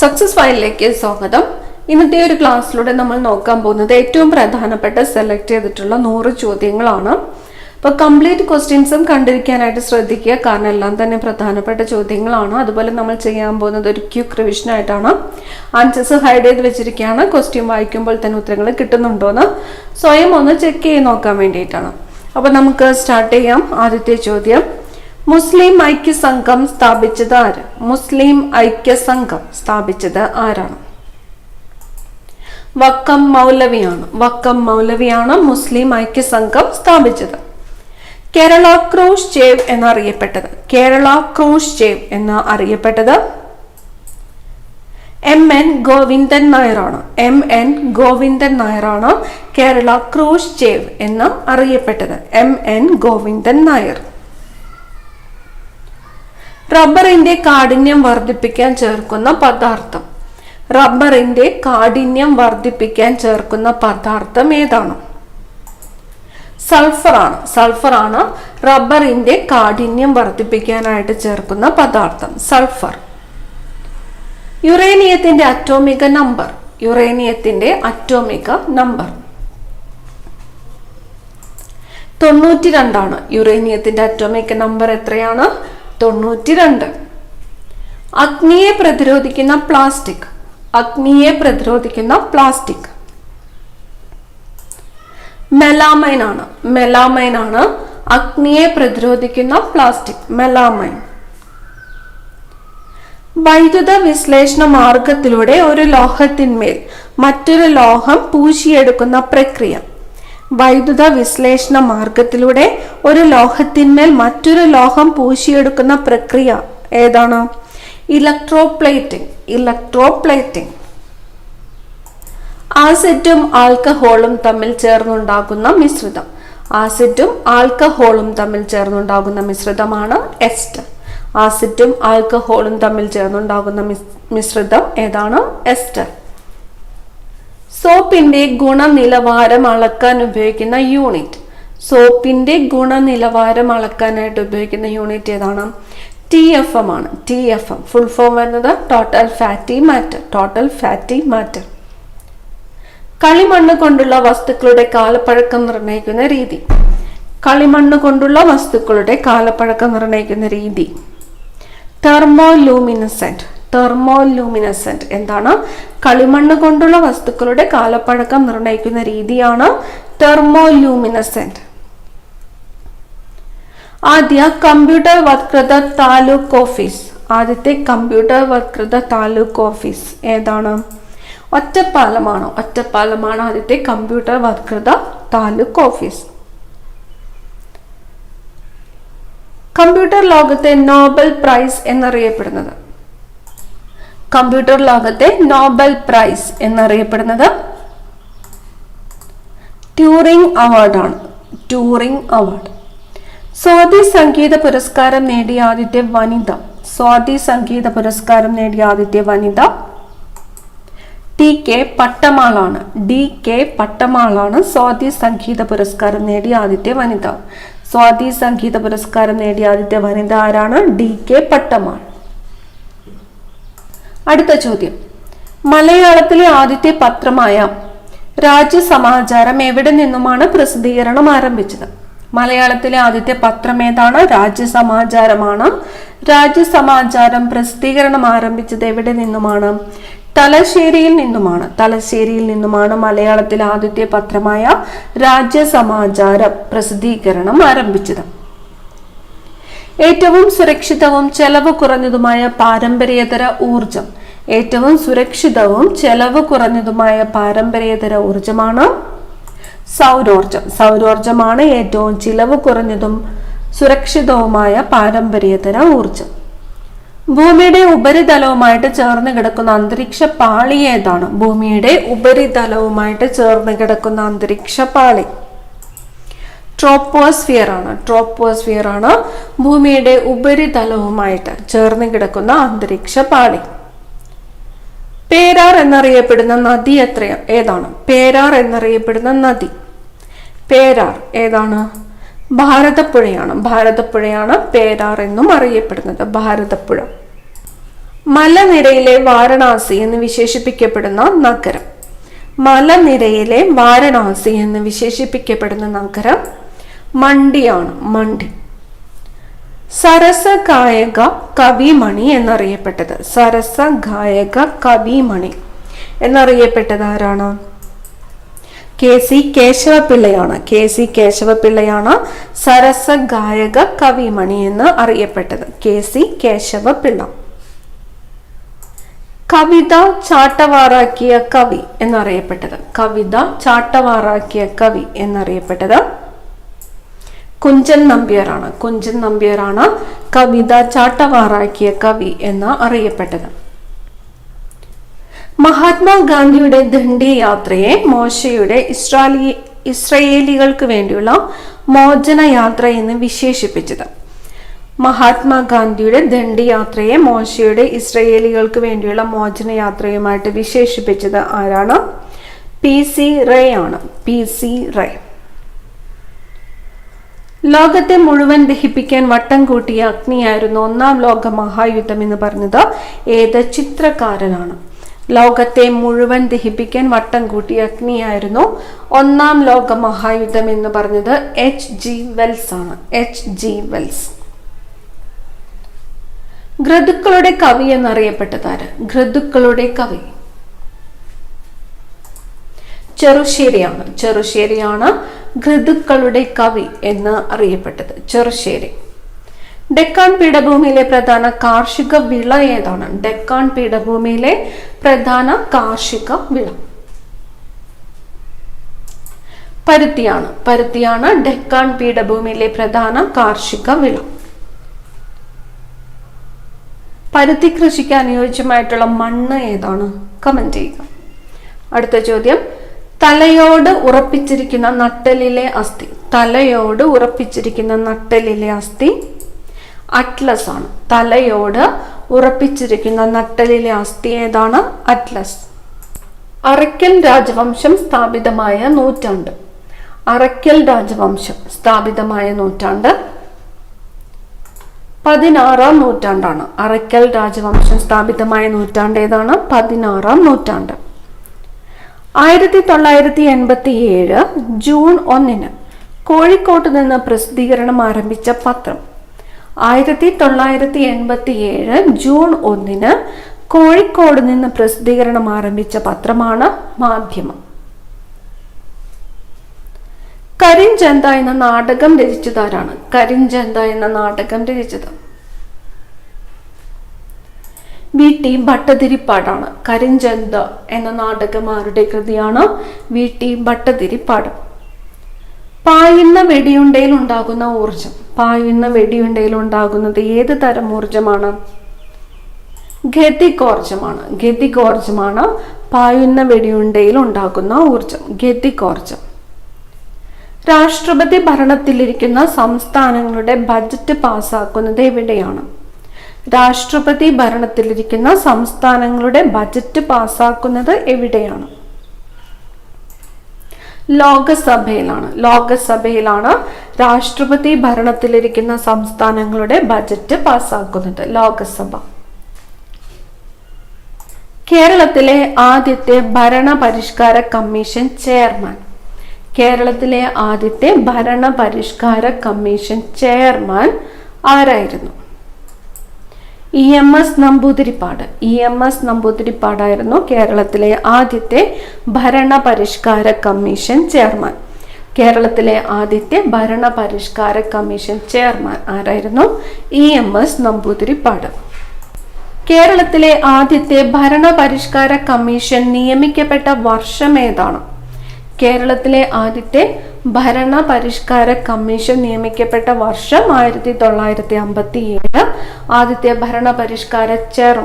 Success ഫയലിലേക്ക് സ്വാഗതം. ഇന്നത്തെ ഒരു ക്ലാസ്സിലൂടെ നമ്മൾ നോക്കാൻ പോകുന്നത് ഏറ്റവും പ്രധാനപ്പെട്ട സെലക്ട് ചെയ്തിട്ടുള്ള 100 ചോദ്യങ്ങളാണ്. അപ്പോൾ കംപ്ലീറ്റ് ക്വസ്റ്റ്യൻസും കണ്ടിരിക്കാനായിട്ട് ശ്രദ്ധിക്കുക, കാരണം എല്ലാം തന്നെ പ്രധാനപ്പെട്ട ചോദ്യങ്ങളാണ്. അതുപോലെ നമ്മൾ ചെയ്യാൻ പോകുന്നത് ഒരു ക്വിക്ക് റിവിഷൻ ആയിട്ടാണ്. ആൻസേഴ്സ് ഹൈഡ് ചെയ്ത് വെച്ചിരിക്കുകയാണ്. ക്വസ്റ്റ്യൻ വായിക്കുമ്പോൾ തന്നെ ഉത്തരങ്ങൾ കിട്ടുന്നുണ്ടോയെന്ന് സ്വയം ഒന്ന് ചെക്ക് ചെയ്ത് നോക്കാൻ വേണ്ടിയിട്ടാണ്. അപ്പോൾ നമുക്ക് സ്റ്റാർട്ട് ചെയ്യാം. ആദ്യത്തെ ചോദ്യം, മുസ്ലിം ഐക്യസംഘം സ്ഥാപിച്ചത് ആര്? മുസ്ലിം ഐക്യസംഘം സ്ഥാപിച്ചത് ആരാണ്? വക്കം മൗലവിയാണ്. വക്കം മൗലവിയാണ് മുസ്ലിം ഐക്യസംഘം സ്ഥാപിച്ചത്. കേരള ക്രൂഷ്ചേവ് എന്നറിയപ്പെട്ടത്, കേരള ക്രൂഷ്ചേവ് എന്ന് അറിയപ്പെട്ടത് MN ഗോവിന്ദൻ നായരാണ്. MN ഗോവിന്ദൻ നായരാണ് കേരള ക്രൂഷ്ചേവ് എന്ന് അറിയപ്പെട്ടത്. MN ഗോവിന്ദൻ നായർ. റബ്ബറിന്റെ കാഠിന്യം വർദ്ധിപ്പിക്കാൻ ചേർക്കുന്ന പദാർത്ഥം. റബ്ബറിന്റെ കാഠിന്യം വർദ്ധിപ്പിക്കാൻ ചേർക്കുന്ന പദാർത്ഥം ഏതാണ്? സൾഫറാണ്. സൾഫറാണ് റബ്ബറിന്റെ കാഠിന്യം വർദ്ധിപ്പിക്കാനായിട്ട് ചേർക്കുന്ന പദാർത്ഥം, സൾഫർ. യുറേനിയത്തിന്റെ അറ്റോമിക നമ്പർ. യുറേനിയത്തിന്റെ അറ്റോമിക നമ്പർ 92 ആണ്. യുറേനിയത്തിന്റെ അറ്റോമിക നമ്പർ എത്രയാണ്? 92. അഗ്നിയെ പ്രതിരോധിക്കുന്ന പ്ലാസ്റ്റിക്. അഗ്നിയെ പ്രതിരോധിക്കുന്ന പ്ലാസ്റ്റിക് മെലാമൈൻ ആണ്. മെലാമൈൻ ആണ് അഗ്നിയെ പ്രതിരോധിക്കുന്ന പ്ലാസ്റ്റിക്, മെലാമൈൻ. വൈദ്യുത വിശ്ലേഷണ മാർഗത്തിലൂടെ ഒരു ലോഹത്തിന്മേൽ മറ്റൊരു ലോഹം പൂശിയെടുക്കുന്ന പ്രക്രിയ. വൈദ്യുത വിശ്ലേഷണ മാർഗത്തിലൂടെ ഒരു ലോഹത്തിന്മേൽ മറ്റൊരു ലോഹം പൂശിയെടുക്കുന്ന പ്രക്രിയ ഏതാണ്? ഇലക്ട്രോപ്ലേറ്റിംഗ്. ഇലക്ട്രോപ്ലേറ്റിംഗ്. ആസിഡും ആൽക്കഹോളും തമ്മിൽ ചേർന്നുണ്ടാകുന്ന മിശ്രിതം. ആസിഡും ആൽക്കഹോളും തമ്മിൽ ചേർന്നുണ്ടാകുന്ന മിശ്രിതമാണ് എസ്റ്റർ. ആസിഡും ആൽക്കഹോളും തമ്മിൽ ചേർന്നുണ്ടാകുന്ന മിശ്രിതം ഏതാണ്? എസ്റ്റർ. സോപ്പിന്റെ ഗുണനിലവാരം അളക്കാൻ ഉപയോഗിക്കുന്ന യൂണിറ്റ്. സോപ്പിന്റെ ഗുണനിലവാരം അളക്കാനായിട്ട് ഉപയോഗിക്കുന്ന യൂണിറ്റ് ഏതാണ്? TFM ആണ്. TFM ഫുൾ ഫോം വരുന്നത് total fatty matter. Total fatty matter. കളിമണ്ണ് കൊണ്ടുള്ള വസ്തുക്കളുടെ കാലപ്പഴക്കം നിർണ്ണയിക്കുന്ന രീതി. കളിമണ്ണ് കൊണ്ടുള്ള വസ്തുക്കളുടെ കാലപ്പഴക്കം നിർണ്ണയിക്കുന്ന രീതി തെർമോലൂമിനസെന്റ്. തെർമോലൂമിനസെന്റ് എന്താണ്? കളിമണ്ണ് കൊണ്ടുള്ള വസ്തുക്കളുടെ കാലപ്പഴക്കം നിർണ്ണയിക്കുന്ന രീതിയാണ് തെർമോലൂമിനസെന്റ്. ആദ്യ കമ്പ്യൂട്ടർ വത്കൃത താലൂക്ക് ഓഫീസ്. ആദ്യത്തെ കമ്പ്യൂട്ടർ വത്കൃത താലൂക്ക് ഓഫീസ് ഏതാണ്? ഒറ്റപ്പാലമാണ്. ഒറ്റപ്പാലമാണ് ആദ്യത്തെ കമ്പ്യൂട്ടർ വത്കൃത താലൂക്ക് ഓഫീസ്. കമ്പ്യൂട്ടർ ലോകത്തെ നോബൽ പ്രൈസ് എന്നറിയപ്പെടുന്നത്. കമ്പ്യൂട്ടർ ലോകത്തെ നോബൽ പ്രൈസ് എന്നറിയപ്പെടുന്നത് ട്യൂറിംഗ് അവാർഡാണ്. Turing award. സ്വാതി സംഗീത പുരസ്കാരം നേടിയ ആദ്യത്തെ വനിത. സ്വാതി സംഗീത പുരസ്കാരം നേടിയ ആദ്യത്തെ വനിത DK പട്ടമാളാണ്. DK പട്ടമാളാണ് സ്വാതി സംഗീത പുരസ്കാരം നേടിയ ആദ്യത്തെ വനിത. സ്വാതി സംഗീത പുരസ്കാരം നേടിയ ആദ്യത്തെ വനിത ആരാണ്? DK പട്ടമാൾ. അടുത്ത ചോദ്യം, മലയാളത്തിലെ ആദ്യത്തെ പത്രമായ രാജ്യസമാചാരം എവിടെ നിന്നുമാണ് പ്രസിദ്ധീകരണം ആരംഭിച്ചത്? മലയാളത്തിലെ ആദ്യത്തെ പത്രം ഏതാണ്? രാജ്യസമാചാരമാണ്. രാജ്യസമാചാരം പ്രസിദ്ധീകരണം ആരംഭിച്ചത് എവിടെ നിന്നുമാണ്? തലശ്ശേരിയിൽ നിന്നുമാണ്. തലശ്ശേരിയിൽ നിന്നുമാണ് മലയാളത്തിലെ ആദ്യത്തെ പത്രമായ രാജ്യസമാചാരം പ്രസിദ്ധീകരണം ആരംഭിച്ചത്. ഏറ്റവും സുരക്ഷിതവും ചെലവ് കുറഞ്ഞതുമായ പാരമ്പര്യേതര ഊർജം. ഏറ്റവും സുരക്ഷിതവും ചെലവ് കുറഞ്ഞതുമായ പാരമ്പര്യേതര ഊർജമാണ് സൗരോർജം. സൗരോർജമാണ് ഏറ്റവും ചിലവ് കുറഞ്ഞതും സുരക്ഷിതവുമായ പാരമ്പര്യേതര ഊർജം. ഭൂമിയുടെ ഉപരിതലവുമായിട്ട് ചേർന്ന് കിടക്കുന്ന അന്തരീക്ഷ പാളി ഏതാണ്? ഭൂമിയുടെ ഉപരിതലവുമായിട്ട് ചേർന്ന് കിടക്കുന്ന അന്തരീക്ഷ പാളി ട്രോപ്പോസ്ഫിയർ ആണ്. ട്രോപ്പോസ്ഫിയർ ആണ് ഭൂമിയുടെ ഉപരിതലവുമായിട്ട് ചേർന്ന് കിടക്കുന്ന അന്തരീക്ഷ പാളി. പേരാർ എന്നറിയപ്പെടുന്ന നദി ഏതാണ്? പേരാർ എന്നറിയപ്പെടുന്ന നദി പേരാർ ഏതാണ്? ഭാരതപ്പുഴയാണ്. ഭാരതപ്പുഴയാണ് പേരാർ എന്നും അറിയപ്പെടുന്നത്. ഭാരതപ്പുഴ. മലനിരയിലെ വാരണാസി എന്ന് വിശേഷിപ്പിക്കപ്പെടുന്ന നഗരം. മലനിരയിലെ വാരണാസി എന്ന് വിശേഷിപ്പിക്കപ്പെടുന്ന നഗരം മണ്ഡിയാണ്. മണ്ഡി. സരസ ഗായക കവിമണി എന്നറിയപ്പെട്ടത്. സരസ ഗായക കവിമണി എന്നറിയപ്പെട്ടത് ആരാണ്? KC കേശവപിള്ളയാണ്. KC കേശവപിള്ളയാണ് സരസ ഗായക കവിമണി എന്ന് അറിയപ്പെട്ടത്. KC കേശവപിള്ള. കവിത ചാട്ടവാറാക്കിയ കവി എന്നറിയപ്പെട്ടത്. കവിത ചാട്ടവാറാക്കിയ കവി എന്നറിയപ്പെട്ടത് കുഞ്ചൻ നമ്പ്യാരാണ്. കുഞ്ചൻ നമ്പ്യാരാണ് കവിത ചാട്ടവാറാക്കിയ കവി എന്ന് അറിയപ്പെട്ടത്. മഹാത്മാഗാന്ധിയുടെ ദണ്ഡി യാത്രയെ മോശയുടെ ഇസ്രായേലികൾക്ക് വേണ്ടിയുള്ള മോചന യാത്ര എന്ന് വിശേഷിപ്പിച്ചത്. മഹാത്മാഗാന്ധിയുടെ ദണ്ഡി യാത്രയെ മോശയുടെ ഇസ്രായേലികൾക്ക് വേണ്ടിയുള്ള മോചന യാത്രയുമായിട്ട് വിശേഷിപ്പിച്ചത് ആരാണ്? PC റേ ആണ്. PC റേ. ലോകത്തെ മുഴുവൻ ദഹിപ്പിക്കാൻ വട്ടം കൂട്ടിയ അഗ്നിയായിരുന്നു ഒന്നാം ലോക മഹായുദ്ധം എന്ന് പറഞ്ഞത് ഏത് ചിത്രകാരനാണ്? ലോകത്തെ മുഴുവൻ ദഹിപ്പിക്കാൻ വട്ടം കൂട്ടിയ അഗ്നിയായിരുന്നു ഒന്നാം ലോക മഹായുദ്ധം എന്ന് പറഞ്ഞത് H.G. വെൽസ് ആണ്. H.G. വെൽസ്. ഘൃതുക്കളുടെ കവി എന്നറിയപ്പെട്ടതാര്? ഘൃതുക്കളുടെ കവി ചെറുശ്ശേരിയാണ്. ചെറുശ്ശേരിയാണ് ഘൃതുക്കളുടെ കവി എന്ന് അറിയപ്പെട്ടത്. ചെറുശ്ശേരി. ഡെക്കാൻ പീഠഭൂമിയിലെ പ്രധാന കാർഷിക വിള ഏതാണ്? ഡെക്കാൻ പീഠഭൂമിയിലെ പ്രധാന കാർഷിക വിള പരുത്തിയാണ്. പരുത്തിയാണ് ഡെക്കാൻ പീഠഭൂമിയിലെ പ്രധാന കാർഷിക വിള. പരുത്തി കൃഷിക്ക് അനുയോജ്യമായിട്ടുള്ള മണ്ണ് ഏതാണ്? കമന്റ് ചെയ്യുക. അടുത്ത ചോദ്യം, തലയോട് ഉറപ്പിച്ചിരിക്കുന്ന നട്ടെല്ലിലെ അസ്ഥി. തലയോട് ഉറപ്പിച്ചിരിക്കുന്ന നട്ടെല്ലിലെ അസ്ഥി അറ്റ്ലസ് ആണ്. തലയോട് ഉറപ്പിച്ചിരിക്കുന്ന നട്ടെല്ലിലെ അസ്ഥി ഏതാണ്? അറ്റ്ലസ്. അറക്കൽ രാജവംശം സ്ഥാപിതമായ നൂറ്റാണ്ട്. അറക്കൽ രാജവംശം സ്ഥാപിതമായ നൂറ്റാണ്ട് 16-ാം നൂറ്റാണ്ടാണ്. അറക്കൽ രാജവംശം സ്ഥാപിതമായ നൂറ്റാണ്ട് ഏതാണ്? 16-ാം നൂറ്റാണ്ട്. 1987 ജൂൺ 1 കോഴിക്കോട്ട് നിന്ന് പ്രസിദ്ധീകരണം ആരംഭിച്ച പത്രം. 1987 ജൂൺ 1 കോഴിക്കോട് നിന്ന് പ്രസിദ്ധീകരണം ആരംഭിച്ച പത്രമാണ് മാധ്യമം. കരിഞ്ചന്ത എന്ന നാടകം രചിച്ചതാരാണ്? കരിഞ്ചന്ത എന്ന നാടകം രചിച്ചത് VT ഭട്ടതിരിപ്പാടാണ്. കരിഞ്ചന്ത എന്ന നാടകം ആരുടെ കൃതിയാണ്? VT ഭട്ടതിരിപ്പാട്. പായുന്ന വെടിയുണ്ടയിൽ ഉണ്ടാകുന്ന ഊർജം. പായുന്ന വെടിയുണ്ടയിൽ ഉണ്ടാകുന്നത് ഏത് തരം ഊർജമാണ്? ഗതികോർജമാണ്. ഗതികോർജമാണ് പായുന്ന വെടിയുണ്ടയിൽ ഉണ്ടാകുന്ന ഊർജം. ഗതികോർജം. രാഷ്ട്രപതി ഭരണത്തിലിരിക്കുന്ന സംസ്ഥാനങ്ങളുടെ ബജറ്റ് പാസ്സാക്കുന്നത് എവിടെയാണ്? രാഷ്ട്രപതി ഭരണത്തിലിരിക്കുന്ന സംസ്ഥാനങ്ങളുടെ ബജറ്റ് പാസ്സാക്കുന്നത് എവിടെയാണ്? ലോകസഭയിലാണ്. ലോകസഭയിലാണ് രാഷ്ട്രപതി ഭരണത്തിലിരിക്കുന്ന സംസ്ഥാനങ്ങളുടെ ബജറ്റ് പാസ്സാക്കുന്നത്. ലോകസഭ. കേരളത്തിലെ ആദ്യത്തെ ഭരണപരിഷ്കാര കമ്മീഷൻ ചെയർമാൻ. കേരളത്തിലെ ആദ്യത്തെ ഭരണപരിഷ്കാര കമ്മീഷൻ ചെയർമാൻ ആരായിരുന്നു? EMS നമ്പൂതിരിപ്പാട്. EMS നമ്പൂതിരിപ്പാടായിരുന്നു കേരളത്തിലെ ആദ്യത്തെ ഭരണപരിഷ്കാര കമ്മീഷൻ ചെയർമാൻ. കേരളത്തിലെ ആദ്യത്തെ ഭരണപരിഷ്കാര കമ്മീഷൻ ചെയർമാൻ ആരായിരുന്നു? EMS നമ്പൂതിരിപ്പാട്. കേരളത്തിലെ ആദ്യത്തെ ഭരണപരിഷ്കാര കമ്മീഷൻ നിയമിക്കപ്പെട്ട വർഷം ഏതാണ്? കേരളത്തിലെ ആദ്യത്തെ ഭരണപരിഷ്കാര കമ്മീഷൻ നിയമിക്കപ്പെട്ട വർഷം 1957. ആദ്യത്തെ ഭരണപരിഷ്കാര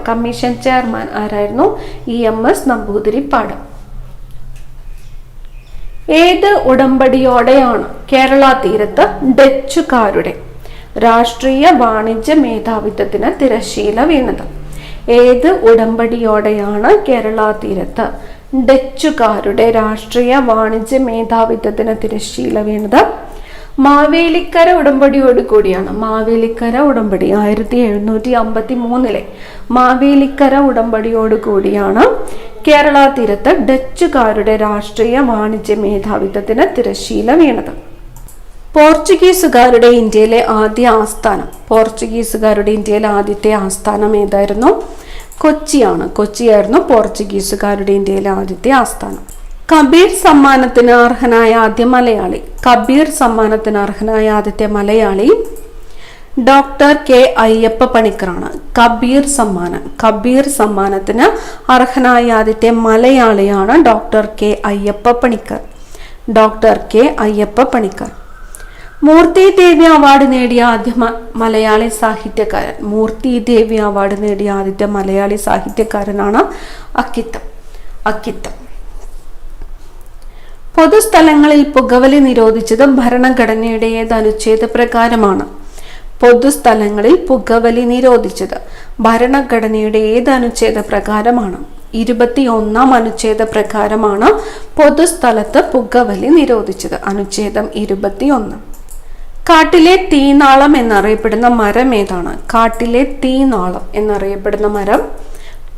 കമ്മീഷൻ ചെയർമാൻ ആരായിരുന്നു? EMS നമ്പൂതിരിപ്പാട്. ഏത് ഉടമ്പടിയോടെയാണ് കേരള തീരത്ത് ഡച്ചുകാരുടെ രാഷ്ട്രീയ വാണിജ്യ മേധാവിത്വത്തിന് തിരശ്ശീല വീണത്? ഏത് ഉടമ്പടിയോടെയാണ് കേരള തീരത്ത് ഡച്ചുകാരുടെ രാഷ്ട്രീയ വാണിജ്യ മേധാവിത്വത്തിന് തിരശ്ശീല വീണത്? മാവേലിക്കര ഉടമ്പടിയോട് കൂടിയാണ്. മാവേലിക്കര ഉടമ്പടി 1753 മാവേലിക്കര ഉടമ്പടിയോട് കൂടിയാണ് കേരള തീരത്ത് ഡച്ചുകാരുടെ രാഷ്ട്രീയ വാണിജ്യ മേധാവിത്വത്തിന് തിരശ്ശീല വീണത്. പോർച്ചുഗീസുകാരുടെ ഇന്ത്യയിലെ ആദ്യ ആസ്ഥാനം. പോർച്ചുഗീസുകാരുടെ ഇന്ത്യയിലെ ആദ്യത്തെ ആസ്ഥാനം ഏതായിരുന്നു? കൊച്ചിയാണ്. കൊച്ചിയായിരുന്നു പോർച്ചുഗീസുകാരുടെ ഇന്ത്യയിലെ ആദ്യത്തെ ആസ്ഥാനം. കബീർ സമ്മാനത്തിന് അർഹനായ ആദ്യ മലയാളി. കബീർ സമ്മാനത്തിന് അർഹനായ ആദ്യത്തെ മലയാളി ഡോക്ടർ കെ അയ്യപ്പ പണിക്കറാണ്. കബീർ സമ്മാനത്തിന് അർഹനായ ആദ്യത്തെ മലയാളിയാണ് ഡോക്ടർ കെ അയ്യപ്പ പണിക്കർ. മൂർത്തി ദേവി അവാർഡ് നേടിയ ആദ്യ മലയാളി സാഹിത്യകാരൻ. മൂർത്തി ദേവി അവാർഡ് നേടിയ ആദ്യത്തെ മലയാളി സാഹിത്യകാരനാണ് അക്കിത്തം. പൊതുസ്ഥലങ്ങളിൽ പുകവലി നിരോധിച്ചത് ഭരണഘടനയുടെ ഏത് അനുച്ഛേദ പ്രകാരമാണ്? പൊതുസ്ഥലങ്ങളിൽ പുകവലി നിരോധിച്ചത് ഭരണഘടനയുടെ ഏത് അനുച്ഛേദ പ്രകാരമാണ്? 21-ാം അനുച്ഛേദ പ്രകാരമാണ് പൊതുസ്ഥലത്ത് പുകവലി നിരോധിച്ചത്. അനുച്ഛേദം 21. കാട്ടിലെ തീനാളം എന്നറിയപ്പെടുന്ന മരം ഏതാണ്? കാട്ടിലെ തീനാളം എന്നറിയപ്പെടുന്ന മരം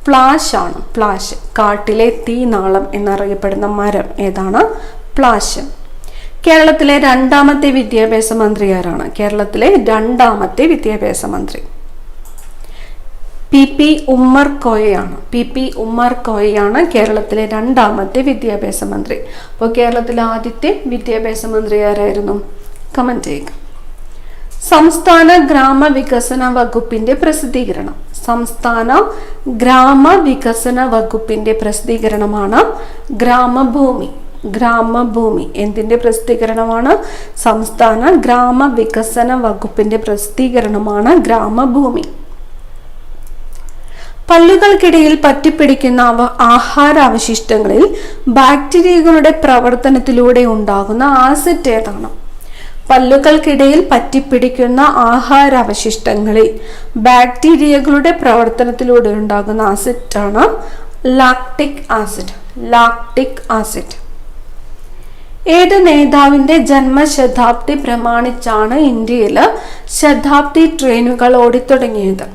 പ്ലാശ് ആണ്. കാട്ടിലെ തീനാളം എന്നറിയപ്പെടുന്ന മരം ഏതാണ്? പ്ലാശ്. കേരളത്തിലെ രണ്ടാമത്തെ വിദ്യാഭ്യാസ മന്ത്രി ആരാണ്? കേരളത്തിലെ രണ്ടാമത്തെ വിദ്യാഭ്യാസ മന്ത്രി PP ഉമ്മർ കോയയാണ് കേരളത്തിലെ രണ്ടാമത്തെ വിദ്യാഭ്യാസ മന്ത്രി. അപ്പോൾ കേരളത്തിലെ ആദ്യത്തെ വിദ്യാഭ്യാസ മന്ത്രി ആരായിരുന്നു? കമന്റ് ചെയ്യുക. സംസ്ഥാന ഗ്രാമവികസന വകുപ്പിന്റെ പ്രസിദ്ധീകരണം. സംസ്ഥാന ഗ്രാമവികസന വകുപ്പിന്റെ പ്രസിദ്ധീകരണമാണ് ഗ്രാമഭൂമി. എന്തിന്റെ പ്രസിദ്ധീകരണമാണ്? സംസ്ഥാന ഗ്രാമവികസന വകുപ്പിന്റെ പ്രസിദ്ധീകരണമാണ് ഗ്രാമഭൂമി. പല്ലുകൾക്കിടയിൽ പറ്റിപ്പിടിക്കുന്ന ആഹാരാവശിഷ്ടങ്ങളിൽ ബാക്ടീരിയകളുടെ പ്രവർത്തനത്തിലൂടെ ഉണ്ടാകുന്ന ആസിഡ് ഏതാണ്? പല്ലുകൾക്കിടയിൽ പറ്റിപ്പിടിക്കുന്ന ആഹാരാവശിഷ്ടങ്ങളിൽ ബാക്ടീരിയകളുടെ പ്രവർത്തനത്തിലൂടെ ഉണ്ടാകുന്ന ആസിഡാണ് ലാക്ടിക് ആസിഡ്. ഏത് നേതാവിന്റെ ജന്മശതാബ്ദി പ്രമാണിച്ചാണ് ഇന്ത്യയിൽ ശതാബ്ദി ട്രെയിനുകൾ ഓടിത്തുടങ്ങിയത്?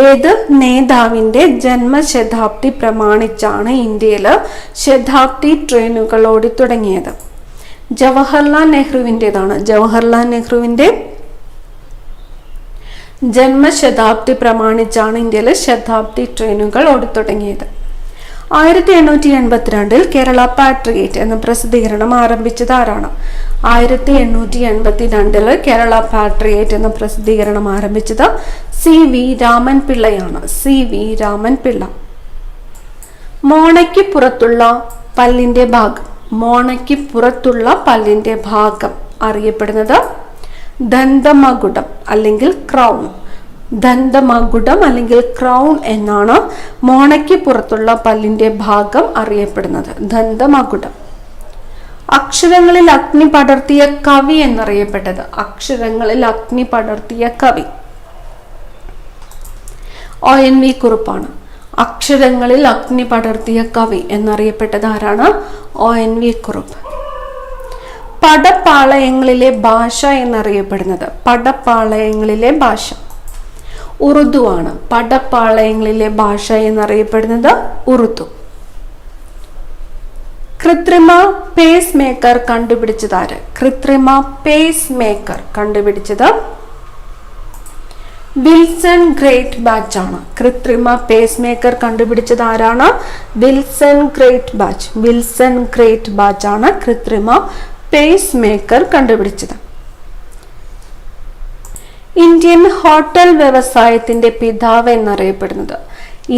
ഏത് നേതാവിന്റെ ജന്മശതാബ്ദി പ്രമാണിച്ചാണ് ഇന്ത്യയിൽ ശതാബ്ദി ട്രെയിനുകൾ ഓടിത്തുടങ്ങിയത്? ജവഹർലാൽ നെഹ്റുവിൻ്റെതാണ്. ജവഹർലാൽ നെഹ്റുവിന്റെ ജന്മശതാബ്ദി പ്രമാണിച്ചാണ് ഇന്ത്യയിലെ ശതാബ്ദി ട്രെയിനുകൾ ഓടിത്തുടങ്ങിയത്. 1882 കേരള പാട്രിയേറ്റ് എന്ന പ്രസിദ്ധീകരണം ആരംഭിച്ചത് ആരാണ്? 1882 കേരള പാട്രിയേറ്റ് എന്ന പ്രസിദ്ധീകരണം ആരംഭിച്ചത് CV രാമൻ പിള്ളയാണ്. CV രാമൻ പിള്ള. മോണയ്ക്ക് പുറത്തുള്ള പല്ലിന്റെ ഭാഗം അറിയപ്പെടുന്നത് ദന്തമകുടം അല്ലെങ്കിൽ ക്രൗൺ എന്നാണ് മോണയ്ക്ക് പുറത്തുള്ള പല്ലിന്റെ ഭാഗം അറിയപ്പെടുന്നത്. ദന്തമകുടം. അക്ഷരങ്ങളിൽ അഗ്നി പടർത്തിയ കവി എന്നറിയപ്പെട്ടത്? ONV കുറുപ്പാണ്. അക്ഷരങ്ങളിൽ അഗ്നി പടർത്തിയ കവി എന്നറിയപ്പെട്ടത് ആരാണ്? ONV കുറുപ്പ്. പടപ്പാളയങ്ങളിലെ ഭാഷ എന്നറിയപ്പെടുന്നത്? പടപ്പാളയങ്ങളിലെ ഭാഷ ഉറുദു ആണ്. പടപ്പാളയങ്ങളിലെ ഭാഷ എന്നറിയപ്പെടുന്നത് ഉറുദു. കൃത്രിമ പേസ് മേക്കർ കണ്ടുപിടിച്ചത് ആര്? കണ്ടുപിടിച്ചത് വിൽസൺ ഗ്രേറ്റ് ബാച്ച് ആണ്. കൃത്രിമ പേസ് മേക്കർ കണ്ടുപിടിച്ചത് ആരാണ്? വിൽസൺ ഗ്രേറ്റ് ബാച്ച് ആണ് കൃത്രിമ പേസ് മേക്കർ കണ്ടുപിടിച്ചത്. ഇന്ത്യൻ ഹോട്ടൽ വ്യവസായത്തിന്റെ പിതാവ് എന്നറിയപ്പെടുന്നത്?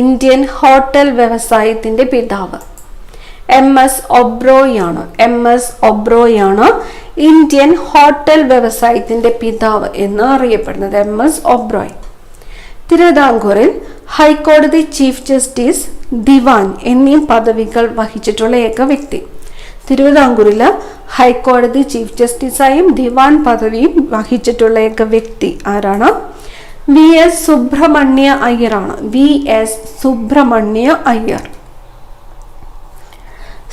ഇന്ത്യൻ ഹോട്ടൽ വ്യവസായത്തിന്റെ പിതാവ് MS ഒബ്രോയ് ആണ് ഇന്ത്യൻ ഹോട്ടൽ വ്യവസായത്തിന്റെ പിതാവ് എന്ന് അറിയപ്പെടുന്നത്. MS ഒബ്രോയ്. തിരുവിതാംകൂറിൽ ഹൈക്കോടതി ചീഫ് ജസ്റ്റിസ്, ദിവാൻ എന്നീ പദവികൾ വഹിച്ചിട്ടുള്ള ഏക വ്യക്തി? തിരുവിതാംകൂറില് ഹൈക്കോടതി ചീഫ് ജസ്റ്റിസായും ദിവാൻ പദവിയും വഹിച്ചിട്ടുള്ള ഏക വ്യക്തി ആരാണ്? VS സുബ്രഹ്മണ്യ അയ്യറാണ്. VS സുബ്രഹ്മണ്യ അയ്യർ.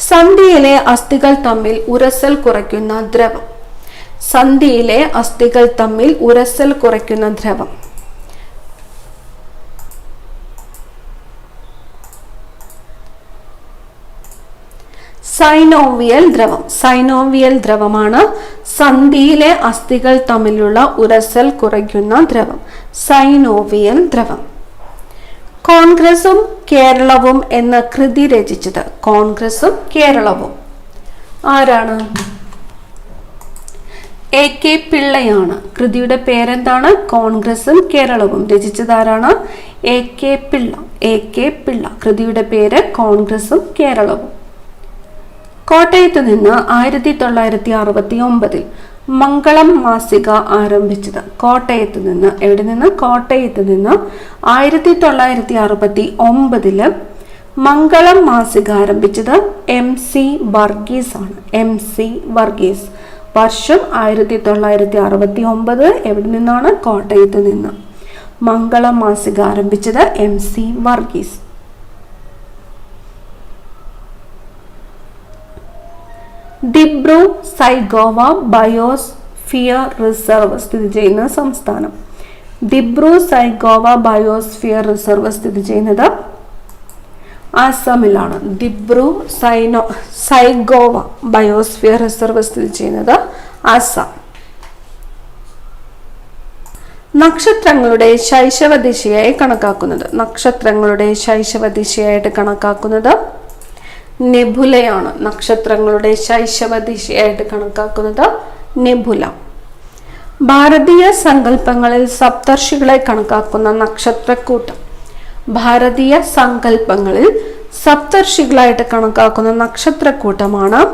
സന്ധിയിലെ അസ്ഥികൾ തമ്മിൽ ഉരസൽ കുറയ്ക്കുന്ന ദ്രവം? സന്ധിയിലെ അസ്ഥികൾ തമ്മിൽ ഉരസൽ കുറയ്ക്കുന്ന ദ്രവം. സൈനോവിയൽ ദ്രവം. സൈനോവിയൽ ദ്രവമാണ് സന്ധിയിലെ അസ്ഥികൾ തമ്മിലുള്ള ഉരസൽ കുറയ്ക്കുന്ന ദ്രവം. സൈനോവിയൽ ദ്രവം. കോൺഗ്രസും കേരളവും എന്ന കൃതി രചിച്ചത്. കോൺഗ്രസും കേരളവും ആരാണ്? AK പിള്ളയാണ്. കൃതിയുടെ പേരെന്താണ്? കോൺഗ്രസും കേരളവും. രചിച്ചത് ആരാണ്? AK പിള്ള. AK പിള്ള. കൃതിയുടെ പേര് കോൺഗ്രസും കേരളവും. കോട്ടയത്ത് നിന്ന് 1969 മംഗളം മാസിക ആരംഭിച്ചത്. കോട്ടയത്ത് നിന്ന്. എവിടെ നിന്ന്? കോട്ടയത്ത് നിന്ന് 1969 മംഗളം മാസിക ആരംഭിച്ചത് MC വർഗീസ് ആണ്. MC വർഗീസ്. വർഷം 1969. എവിടെ നിന്നാണ്? കോട്ടയത്ത് നിന്ന്. മംഗളം മാസിക ആരംഭിച്ചത് MC Varghese. Dibru Saikhowa biosphere reserve സ്ഥിതി ചെയ്യുന്ന സംസ്ഥാനം. ദിബ്രു സൈഖോവ ബയോസ്ഫിയർ റിസർവ് സ്ഥിതി ചെയ്യുന്നത് ആസാമിലാണ്. ദിബ്രു സൈഖോവ ബയോസ്ഫിയർ റിസർവ് സ്ഥിതി ചെയ്യുന്നത് ആസാം. നക്ഷത്രങ്ങളുടെ ശൈശവ ദിശയായി കണക്കാക്കുന്നത്. നക്ഷത്രങ്ങളുടെ ശൈശവ ദിശയായിട്ട് കണക്കാക്കുന്നത് നെബുലയാണ്. നക്ഷത്രങ്ങളുടെ ശൈശവ ദിശയായിട്ട് കണക്കാക്കുന്നത് നെബുല. ഭാരതീയ സങ്കല്പങ്ങളിൽ സപ്തർഷികളെ കണക്കാക്കുന്ന നക്ഷത്രക്കൂട്ടം. ഭാരതീയ സങ്കല്പങ്ങളിൽ സപ്തർഷികളായിട്ട് കണക്കാക്കുന്ന നക്ഷത്രക്കൂട്ടമാണ്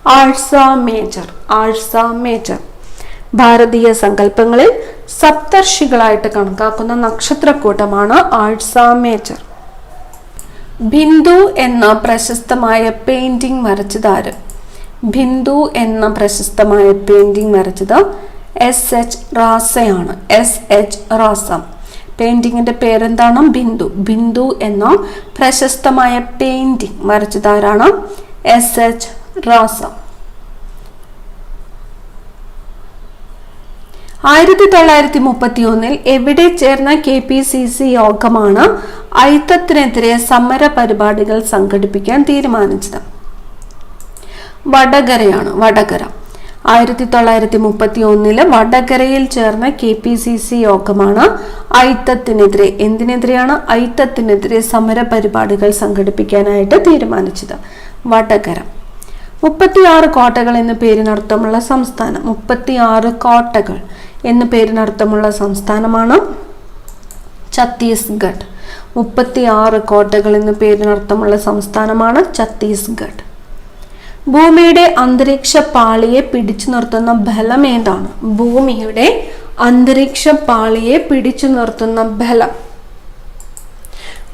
ആഴ്സ മേജർ. ആഴ്സ മേജർ. ഭാരതീയ സങ്കല്പങ്ങളിൽ സപ്തർഷികളായിട്ട് കണക്കാക്കുന്ന നക്ഷത്രക്കൂട്ടമാണ് ആഴ്സ മേജർ. ബിന്ദു എന്ന പ്രശസ്തമായ പെയിന്റിംഗ് വരച്ചത് ആര്? ബിന്ദു എന്ന പ്രശസ്തമായ പെയിന്റിംഗ് വരച്ചത് SH റാസയാണ്. SH റാസ. പെയിന്റിങ്ങിന്റെ പേരെന്താണ്? ബിന്ദു. ബിന്ദു എന്ന പ്രശസ്തമായ പെയിന്റിംഗ് വരച്ചത് ആരാണ്? SH റാസ. 1931 എവിടെ ചേർന്ന KPCC യോഗമാണ് അയിത്തത്തിനെതിരെ സമര പരിപാടികൾ സംഘടിപ്പിക്കാൻ തീരുമാനിച്ചത്? വടകരയാണ്. വടകര. 1931 വടകരയിൽ ചേർന്ന KPCC യോഗമാണ് അയിത്തത്തിനെതിരെ. എന്തിനെതിരെയാണ്? അയിത്തത്തിനെതിരെ സമര പരിപാടികൾ സംഘടിപ്പിക്കാനായിട്ട് തീരുമാനിച്ചത്. വടകര. 36 കോട്ടകൾ എന്ന പേരിനർത്ഥമുള്ള സംസ്ഥാനം. 36 കോട്ടകൾ എന്ന പേരിനർത്ഥമുള്ള സംസ്ഥാനമാണ് ഛത്തീസ്ഗഡ്. 36 കോട്ടകൾ എന്ന പേരിനർത്ഥമുള്ള സംസ്ഥാനമാണ് ഛത്തീസ്ഗഡ്. ഭൂമിയുടെ അന്തരീക്ഷ പാളിയെ പിടിച്ചു നിർത്തുന്ന ബലം ഏതാണ്? ഭൂമിയുടെ അന്തരീക്ഷ പാളിയെ പിടിച്ചു നിർത്തുന്ന ബലം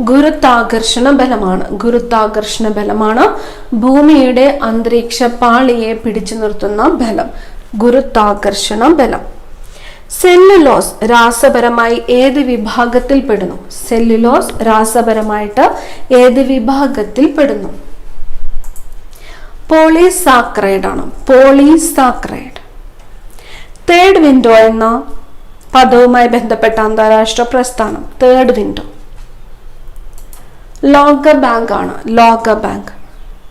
ഗുരുത്വാകർഷണ ബലമാണ്. ഗുരുത്വാകർഷണ ബലമാണ് ഭൂമിയുടെ അന്തരീക്ഷ പാളിയെ പിടിച്ചു നിർത്തുന്ന ബലം. ഗുരുത്വാകർഷണ ബലം. സെല്ലുലോസ് രാസപരമായി ഏത് വിഭാഗത്തിൽ പെടുന്നു? സെല്ലുലോസ് രാസപരമായിട്ട് ഏത് വിഭാഗത്തിൽ പെടുന്നു? പോളിസാക്കറൈഡ് ആണ്. പോളിസാക്കറൈഡ്. തേർഡ് വിൻഡോ എന്ന പദവുമായി ബന്ധപ്പെട്ട അന്താരാഷ്ട്ര പ്രസ്ഥാനം. തേർഡ് വിൻഡോ ലോക ബാങ്ക് ആണ്. ലോക ബാങ്ക്.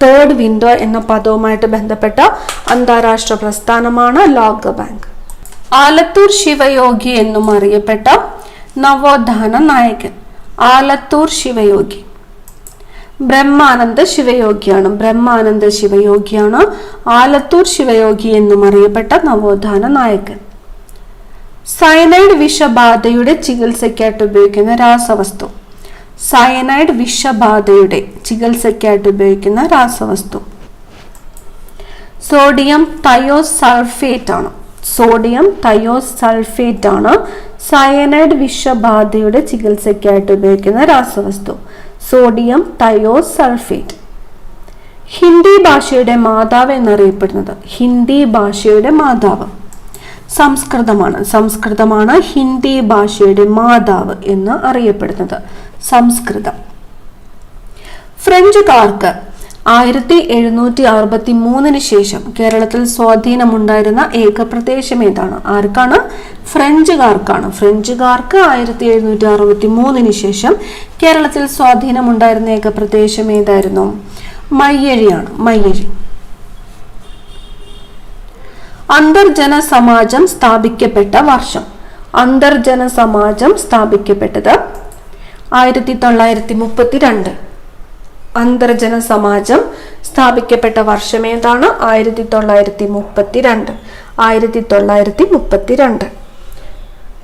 തേർഡ് വിൻഡോ എന്ന പദവുമായിട്ട് ബന്ധപ്പെട്ട അന്താരാഷ്ട്ര പ്രസ്ഥാനമാണ് ലോക ബാങ്ക്. ആലത്തൂർ ശിവയോഗി എന്നും അറിയപ്പെട്ട നവോത്ഥാന നായകൻ. ആലത്തൂർ ശിവയോഗി. ബ്രഹ്മാനന്ദ ശിവയോഗിയാണ്. ബ്രഹ്മാനന്ദ ശിവയോഗിയാണ് ആലത്തൂർ ശിവയോഗി എന്നും അറിയപ്പെട്ട നവോത്ഥാന നായകൻ. സയനൈഡ് വിഷബാധയുടെ ചികിത്സയ്ക്കായിട്ട് ഉപയോഗിക്കുന്ന രാസവസ്തു. സയനൈഡ് വിഷബാധയുടെ ചികിത്സയ്ക്കായിട്ട് ഉപയോഗിക്കുന്ന രാസവസ്തു സോഡിയം തയോസൾഫേറ്റ് ആണ്. സോഡിയം തയോസൾഫേറ്റ് ആണ് സയനൈഡ് വിഷബാധയുടെ ചികിത്സയ്ക്കായിട്ട് ഉപയോഗിക്കുന്ന രാസവസ്തു. Sodium thiosulphate. ഹിന്ദി ഭാഷയുടെ മാതാവ് എന്നറിയപ്പെടുന്നത്. ഹിന്ദി ഭാഷയുടെ മാതാവ് സംസ്കൃതമാണ്. സംസ്കൃതമാണ് ഹിന്ദി ഭാഷയുടെ മാതാവ് എന്ന് അറിയപ്പെടുന്നത്. സംസ്കൃതം. ഫ്രഞ്ചുകാർക്ക് 1763 ശേഷം കേരളത്തിൽ സ്വാധീനമുണ്ടായിരുന്ന ഏക പ്രദേശം ഏതാണ്? ആർക്കാണ്? ഫ്രഞ്ചുകാർക്കാണ്. ഫ്രഞ്ചുകാർക്ക് 1763 ശേഷം കേരളത്തിൽ സ്വാധീനമുണ്ടായിരുന്ന ഏക പ്രദേശം ഏതായിരുന്നു? മയ്യഴിയാണ്. മയ്യഴി. അന്തർജന സമാജം സ്ഥാപിക്കപ്പെട്ട വർഷം. അന്തർജന സമാജം സ്ഥാപിക്കപ്പെട്ടത് 1932. അന്തർജന സമാജം സ്ഥാപിക്കപ്പെട്ട വർഷം ഏതാണ്? 1932. 1932.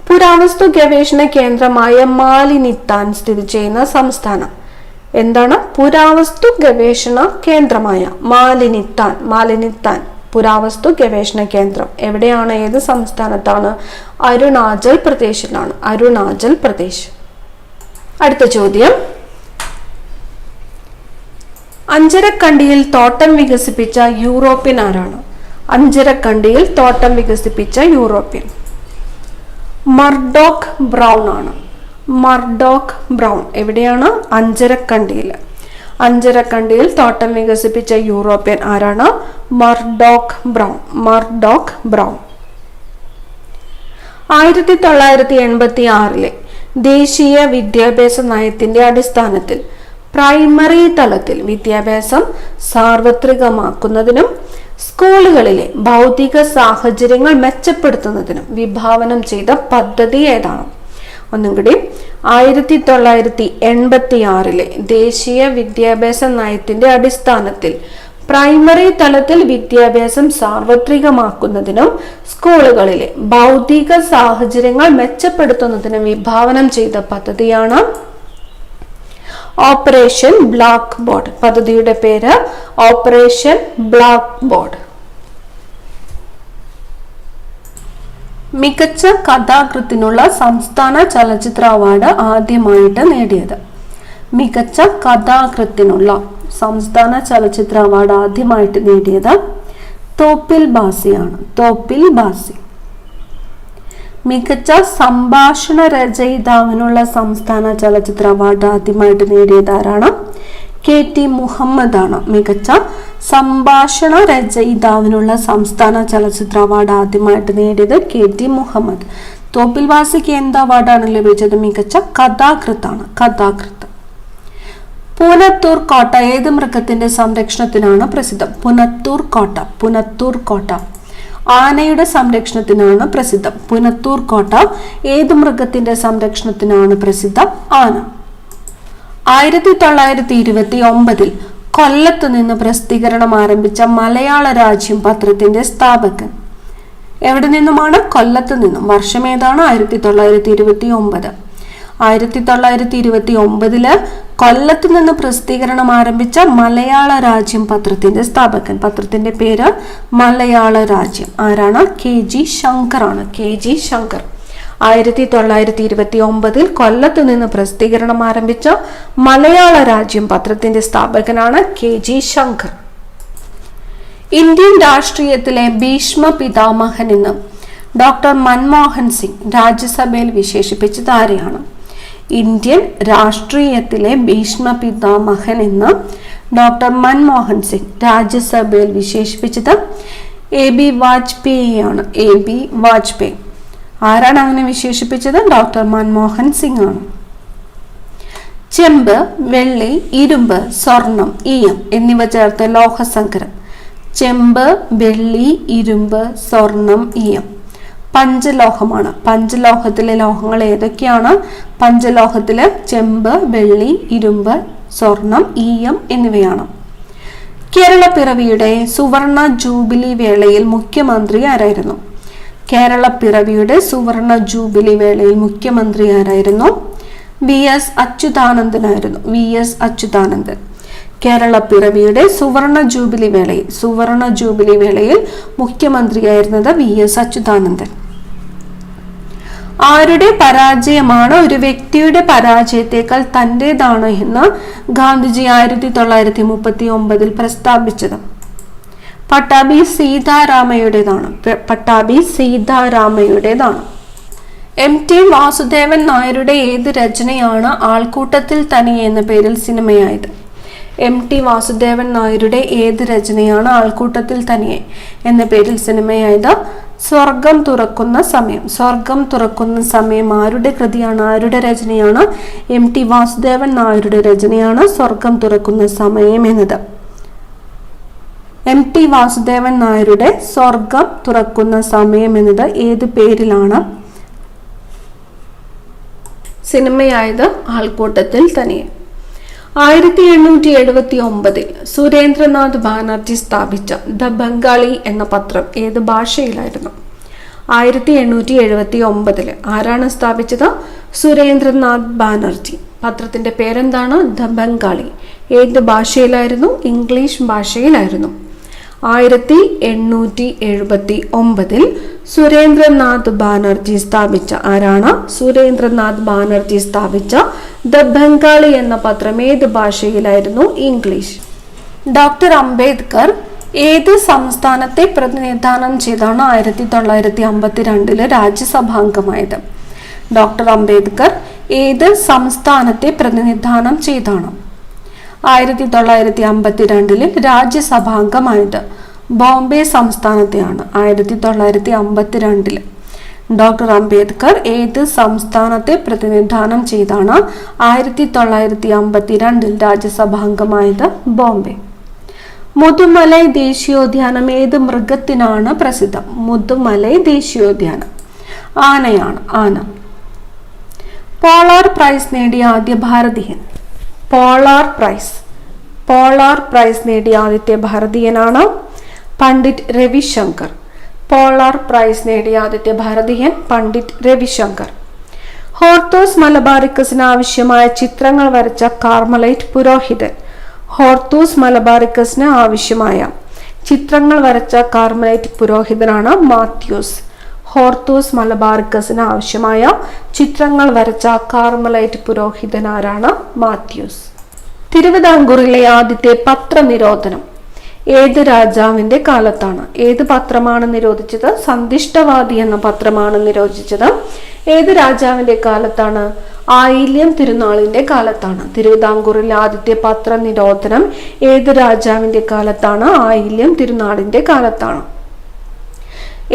പുരാവസ്തു ഗവേഷണ കേന്ദ്രമായ മാലിനിത്താൻ സ്ഥിതി ചെയ്യുന്ന സംസ്ഥാനം എന്താണ്? പുരാവസ്തു ഗവേഷണ കേന്ദ്രമായ മാലിനിത്താൻ. മാലിനിത്താൻ പുരാവസ്തു ഗവേഷണ കേന്ദ്രം എവിടെയാണ്? ഏത് സംസ്ഥാനത്താണ്? അരുണാചൽ പ്രദേശിലാണ്. അരുണാചൽ പ്രദേശ്. അടുത്ത ചോദ്യം, അഞ്ചരക്കണ്ടിയിൽ തോട്ടം വികസിപ്പിച്ച യൂറോപ്യൻ ആരാണ്? അഞ്ചരക്കണ്ടിയിൽ തോട്ടം വികസിപ്പിച്ച യൂറോപ്യൻ മർഡോക്ക് ബ്രൗൺ ആണ്. മർഡോക്ക് ബ്രൗൺ എവിടെയാണ്? അഞ്ചരക്കണ്ടിയിൽ. അഞ്ചരക്കണ്ടിയിൽ തോട്ടം വികസിപ്പിച്ച യൂറോപ്യൻ ആരാണ്? Murdoch brown. Murdoch brown. 1986 ദേശീയ വിദ്യാഭ്യാസ നയത്തിന്റെ അടിസ്ഥാനത്തിൽ പ്രൈമറി തലത്തിൽ വിദ്യാഭ്യാസം സാർവത്രികമാക്കുന്നതിനും സ്കൂളുകളിലെ ഭൗതിക സാഹചര്യങ്ങൾ മെച്ചപ്പെടുത്തുന്നതിനും വിഭാവനം ചെയ്ത പദ്ധതി ഏതാണ്? ഒന്നും കൂടി, 1986 ദേശീയ വിദ്യാഭ്യാസ നയത്തിന്റെ അടിസ്ഥാനത്തിൽ പ്രൈമറി തലത്തിൽ വിദ്യാഭ്യാസം സാർവത്രികമാക്കുന്നതിനും സ്കൂളുകളിലെ ഭൗതിക സാഹചര്യങ്ങൾ മെച്ചപ്പെടുത്തുന്നതിനും വിഭാവനം ചെയ്ത പദ്ധതിയാണ് ഓപ്പറേഷൻ ബ്ലാക്ക് ബോർഡ്. പദ്ധതിയുടെ പേര് ഓപ്പറേഷൻ ബ്ലാക്ക് ബോർഡ്. മികച്ച കഥാകൃത്തിനുള്ള സംസ്ഥാന ചലച്ചിത്ര അവാർഡ് ആദ്യമായിട്ട് നേടിയത്? മികച്ച കഥാകൃത്തിനുള്ള സംസ്ഥാന ചലച്ചിത്ര അവാർഡ് ആദ്യമായിട്ട് നേടിയത് തോപ്പിൽ ഭാസിയാണ്. തോപ്പിൽ ഭാസി. മികച്ച സംഭാഷണ രചയിതാവിനുള്ള സംസ്ഥാന ചലച്ചിത്ര അവാർഡ് ആദ്യമായിട്ട് നേടിയത് ആരാണ്? KT മുഹമ്മദ് ആണ്. മികച്ച സംഭാഷണ രചയിതാവിനുള്ള സംസ്ഥാന ചലച്ചിത്ര അവാർഡ് ആദ്യമായിട്ട് നേടിയത് KT മുഹമ്മദ്. തോപ്പിൽ ഭാസിക്ക് എന്ത് അവാർഡാണ് ലഭിച്ചത്? മികച്ച കഥാകൃത്താണ്. കഥാകൃത്ത്. പുനത്തൂർ കോട്ട ഏത് മൃഗത്തിന്റെ സംരക്ഷണത്തിനാണ് പ്രസിദ്ധം? പുനത്തൂർ കോട്ട. പുനത്തൂർ കോട്ട ആനയുടെ സംരക്ഷണത്തിനാണ് പ്രസിദ്ധം. പുനത്തൂർ കോട്ട ഏത് മൃഗത്തിന്റെ സംരക്ഷണത്തിനാണ് പ്രസിദ്ധം? ആന. 1929 കൊല്ലത്ത് നിന്ന് പ്രസിദ്ധീകരണം ആരംഭിച്ച മലയാള രാജ്യം പത്രത്തിന്റെ സ്ഥാപകൻ എവിടെ നിന്നുമാണ്? കൊല്ലത്ത് നിന്നും. വർഷം ഏതാണ്? 1929. 1929 കൊല്ലത്ത് നിന്ന് പ്രസിദ്ധീകരണം ആരംഭിച്ച മലയാള രാജ്യം പത്രത്തിന്റെ സ്ഥാപകൻ. പത്രത്തിന്റെ പേര് മലയാള രാജ്യം. ആരാണ്? KG ശങ്കർ ആണ്. KG ശങ്കർ. 1929 കൊല്ലത്ത് നിന്ന് പ്രസിദ്ധീകരണം ആരംഭിച്ച മലയാള രാജ്യം പത്രത്തിന്റെ സ്ഥാപകനാണ് KG ശങ്കർ. ഇന്ത്യൻ രാഷ്ട്രീയത്തിലെ ഭീഷ്മ പിതാമഹൻ എന്ന് ഡോക്ടർ മൻമോഹൻ സിംഗ് രാജ്യസഭയിൽ വിശേഷിപ്പിച്ചത് ആരെയാണ്? ഇന്ത്യൻ രാഷ്ട്രീയത്തിലെ ഭീഷ്മ പിതാമഹൻ എന്ന് ഡോക്ടർ മൻമോഹൻ സിംഗ് രാജ്യസഭയിൽ വിശേഷിപ്പിച്ചത് AB വാജ്പേയി ആണ്. AB വാജ്പേയി. ആരാണ് അങ്ങനെ വിശേഷിപ്പിച്ചത്? ഡോക്ടർ മൻമോഹൻ സിംഗ് ആണ്. ചെമ്പ്, വെള്ളി, ഇരുമ്പ്, സ്വർണം, ഈയം എന്നിവ ചേർത്ത ലോഹസങ്കരം. ചെമ്പ്, വെള്ളി, ഇരുമ്പ്, സ്വർണം, ഈയം പഞ്ചലോഹമാണ്. പഞ്ചലോഹത്തിലെ ലോഹങ്ങൾ ഏതൊക്കെയാണ്? പഞ്ചലോഹത്തില് ചെമ്പ്, വെള്ളി, ഇരുമ്പ്, സ്വർണം, ഈയം എന്നിവയാണ്. കേരള പിറവിയുടെ സുവർണ ജൂബിലി വേളയിൽ മുഖ്യമന്ത്രി ആരായിരുന്നു? കേരള പിറവിയുടെ സുവർണ ജൂബിലി വേളയിൽ മുഖ്യമന്ത്രി ആരായിരുന്നു? VS അച്യുതാനന്ദനായിരുന്നു. VS അച്യുതാനന്ദൻ. കേരള പിറവിയുടെ സുവർണ ജൂബിലി വേളയിൽ മുഖ്യമന്ത്രിയായിരുന്നത് VS അച്യുതാനന്ദൻ. ആരുടെ പരാജയമാണ് ഒരു വ്യക്തിയുടെ പരാജയത്തേക്കാൾ തൻ്റെതാണ് എന്ന് ഗാന്ധിജി 1939 പ്രസ്താവിച്ചത്? പട്ടാഭി സീതാരാമയുടേതാണ്. പട്ടാഭി സീതാരാമയുടേതാണ്. MT വാസുദേവൻ നായരുടെ ഏത് രചനയാണ് ആൾക്കൂട്ടത്തിൽ തനിയെ എന്ന പേരിൽ സിനിമയായത്? MT വാസുദേവൻ നായരുടെ ഏത് രചനയാണ് ആൾക്കൂട്ടത്തിൽ തനിയെ എന്ന പേരിൽ സിനിമയായത്? സ്വർഗം തുറക്കുന്ന സമയം. സ്വർഗം തുറക്കുന്ന സമയം ആരുടെ കൃതിയാണ്, ആരുടെ രചനയാണ്? MT വാസുദേവൻ നായരുടെ രചനയാണ് സ്വർഗം തുറക്കുന്ന സമയം എന്നത്. MT വാസുദേവൻ നായരുടെ സ്വർഗം തുറക്കുന്ന സമയം എന്നത് ഏത് പേരിലാണ് സിനിമയായത്? ആൾക്കൂട്ടത്തിൽ തനിയെ. 1879 സുരേന്ദ്രനാഥ് ബാനർജി സ്ഥാപിച്ച ദ ബംഗാളി എന്ന പത്രം ഏത് ഭാഷയിലായിരുന്നു? 1879 ആരാണ് സ്ഥാപിച്ചത്? സുരേന്ദ്രനാഥ് ബാനർജി. പത്രത്തിന്റെ പേരെന്താണ്? ദ ബംഗാളി. ഏത് ഭാഷയിലായിരുന്നു? ഇംഗ്ലീഷ് ഭാഷയിലായിരുന്നു. 1879 സുരേന്ദ്രനാഥ് ബാനർജി സ്ഥാപിച്ച ആരാണ്? സുരേന്ദ്രനാഥ് ബാനർജി സ്ഥാപിച്ച ദ ബംഗാളി എന്ന പത്രം ഏത് ഭാഷയിലായിരുന്നു? ഇംഗ്ലീഷ്. ഡോക്ടർ അംബേദ്കർ ഏത് സംസ്ഥാനത്തെ പ്രതിനിധാനം ചെയ്താണ് 1952 രാജ്യസഭാംഗമായത്? ഡോക്ടർ അംബേദ്കർ ഏത് സംസ്ഥാനത്തെ പ്രതിനിധാനം ചെയ്താണ് 1952 രാജ്യസഭാംഗമായത്? ബോംബെ സംസ്ഥാനത്തെയാണ് 1952. ഡോക്ടർ അംബേദ്കർ ഏത് സംസ്ഥാനത്തെ പ്രതിനിധാനം ചെയ്താണ് 1952 രാജ്യസഭാംഗമായത്? ബോംബെ. മുതുമലൈ ദേശീയോദ്യാനം ഏത് മൃഗത്തിനാണ് പ്രസിദ്ധം? മുതുമലൈ ദേശീയോദ്യാനം ആനയാണ്, ആന. പോളാർ പ്രൈസ് നേടിയ ആദ്യ ഭാരതീയൻ? പോളാർ പ്രൈസ് നേടിയ ആദ്യത്തെ ഭാരതീയനാണ് പണ്ഡിറ്റ് രവിശങ്കർ. പോളാർ പ്രൈസ് നേടിയ ആദ്യത്തെ ഭാരതീയൻ പണ്ഡിറ്റ് രവിശങ്കർ. ഹോർത്തൂസ് മലബാറിക്കസിന് ആവശ്യമായ ചിത്രങ്ങൾ വരച്ച കാർമലൈറ്റ് പുരോഹിതൻ? ഹോർത്തൂസ് മലബാറിക്കസിന് ആവശ്യമായ ചിത്രങ്ങൾ വരച്ച കാർമലൈറ്റ് പുരോഹിതനാണ് മാത്യൂസ്. ഹോർത്തൂസ് മലബാറിക്കസിന് ആവശ്യമായ ചിത്രങ്ങൾ വരച്ച കാർമലൈറ്റ് പുരോഹിതനാരാണ്? മാത്യൂസ്. തിരുവിതാംകൂറിലെ ആദ്യത്തെ പത്രനിരോധനം ഏത് രാജാവിന്റെ കാലത്താണ്? ഏത് പത്രമാണ് നിരോധിച്ചത്? സന്ദിഷ്ടവാദി എന്ന പത്രമാണ് നിരോധിച്ചത്. ഏത് രാജാവിന്റെ കാലത്താണ്? ആയില്യം തിരുനാളിന്റെ കാലത്താണ്. തിരുവിതാംകൂറിലെ ആദ്യത്തെ പത്രനിരോധനം ഏത് രാജാവിന്റെ കാലത്താണ്? ആയില്യം തിരുനാളിന്റെ കാലത്താണ്.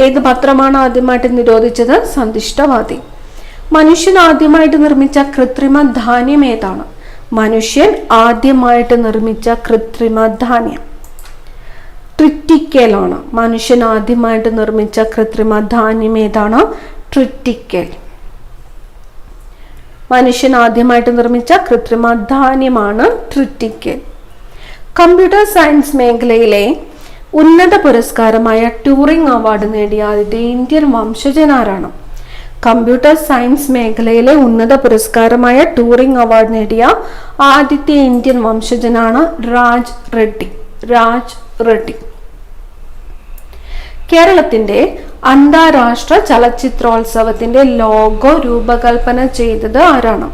ഏത് പത്രമാണ് ആദ്യമായിട്ട് നിരോധിച്ചത്? സന്ദിഷ്ടവാദി. മനുഷ്യൻ ആദ്യമായിട്ട് നിർമ്മിച്ച കൃത്രിമ ധാന്യം ഏതാണ്? മനുഷ്യൻ ആദ്യമായിട്ട് നിർമ്മിച്ച കൃത്രിമ ധാന്യം ട്രിറ്റിക്കലാണ്. മനുഷ്യൻ ആദ്യമായിട്ട് നിർമ്മിച്ച കൃത്രിമ ധാന്യം ഏതാണ്? ട്രിറ്റിക്കൽ. മനുഷ്യൻ ആദ്യമായിട്ട് നിർമ്മിച്ച കൃത്രിമ ധാന്യമാണ് ട്രിറ്റിക്കൽ. കമ്പ്യൂട്ടർ സയൻസ് മേഖലയിലെ ഉന്നത പുരസ്കാരമായ ട്യൂറിംഗ് അവാർഡ് നേടിയ ആദ്യത്തെ ഇന്ത്യൻ വംശജനാരാണ്? കമ്പ്യൂട്ടർ സയൻസ് മേഖലയിലെ ഉന്നത പുരസ്കാരമായ ട്യൂറിംഗ് അവാർഡ് നേടിയ ആദ്യത്തെ ഇന്ത്യൻ വംശജനാണ് രാജ് റെഡ്ഡി. കേരളത്തിന്റെ അന്താരാഷ്ട്ര ചലച്ചിത്രോത്സവത്തിന്റെ ലോഗോ രൂപകൽപ്പന ചെയ്തത് ആരാണ്?